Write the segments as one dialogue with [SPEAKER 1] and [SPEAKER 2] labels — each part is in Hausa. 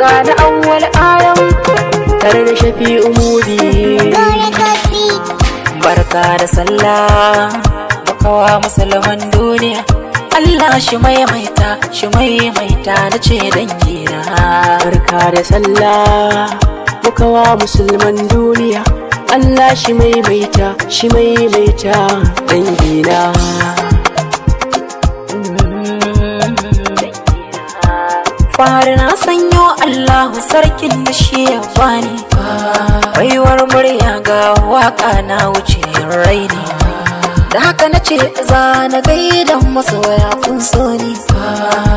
[SPEAKER 1] waka na awwal Adam
[SPEAKER 2] tare da Shafi'u Mudi. Barka da sallah bakawa musulman duniya, Allah shi maimaita na ce dangina. Barka da sallah bakawa musulman duniya, Allah shi maimaita dangina. Fari na sanyo Allahu sarkin da shi ya bani baiwar murya ga waka na wuce raini, da haka na ce za na gaida masoya kun so ni.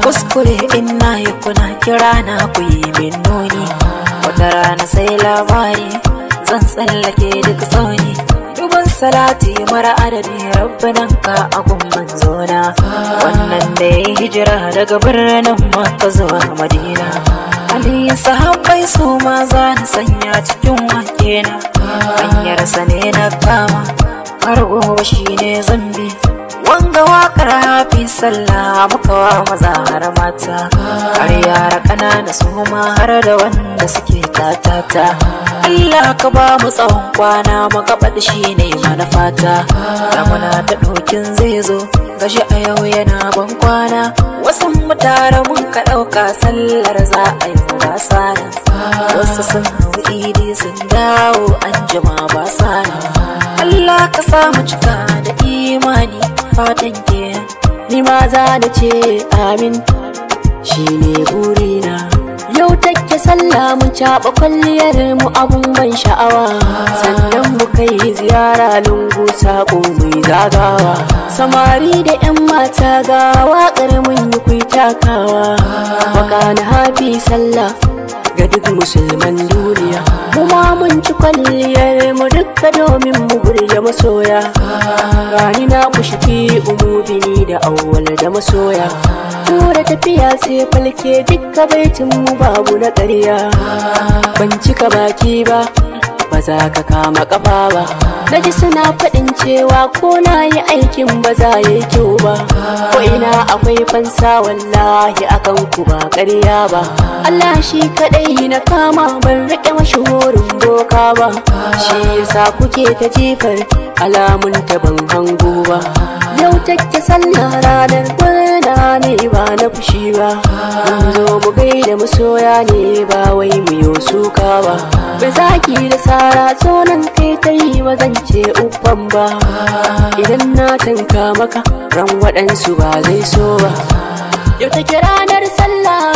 [SPEAKER 2] Kuskure ina yi kuna kira na ku yi min nuni, wata rana sai labari zan tsallake duk tsauni. Duban salati mara adadi rabbanan ka a gumman zona, wannan da ya hijira daga birnin Makka zuwa Madina. Ali sahabbai su ma za na sanya cikin wakena, hanyarsa ne na kama har gobe shi ne zambi. Wanga wakar hafi sallah makawa maza har mata, har yara ƙanana su ma har da wanda suke tatata. Allah ka ba mu tsawon kwana makabaɗi shi ne manufata, damuna ta ɗokin zai zo gashi a yau yana ban kwana. Wasu mutare mun ka ɗauka sallar za a yi ba sana, wasu sun hau idi sun dawo an jima ba sana. Allah ka samu cika da imani fatan ke, ni ma za na ce amin shi ne burina. Yau take sallah mun caɓa kwalliyar mu abun ban sha'awa, sannan mu kai ziyara lungu saƙo mai zagawa. Samari da 'yan mata ga waƙar mun yi kuyi takawa, waka na hafi sallah ga duk musulman duniya. Mu ma mun ci kwalliyar mu dukka domin mu burge masoya, gani na ku Shafi'u Mudi da awwal da masoya. Tura tafiya sai falke dukka baitin mu babu na ƙarya, ban cika baki ba ba za ka kama ƙafa ba. Naji suna faɗin cewa ko na yi aikin ba za ya yi kyau ba, ko ina akwai fansa wallahi akan ku ba ƙarya ba. Allah shi kaɗai na kama ban riƙe mashahurin boka ba, shi yasa kuke ta jifar alamun ta ban hango ba. Yau take sallah ranar murna ne ba na fushi ba, mun zo mu gaida masoya ne ba wai mu yo suka ba. Ba zaki da sara tsonan kai ta yi ba zan ce uffan ba, idan na tanka maka ran waɗansu ba zai so ba. Yau take ranar sallah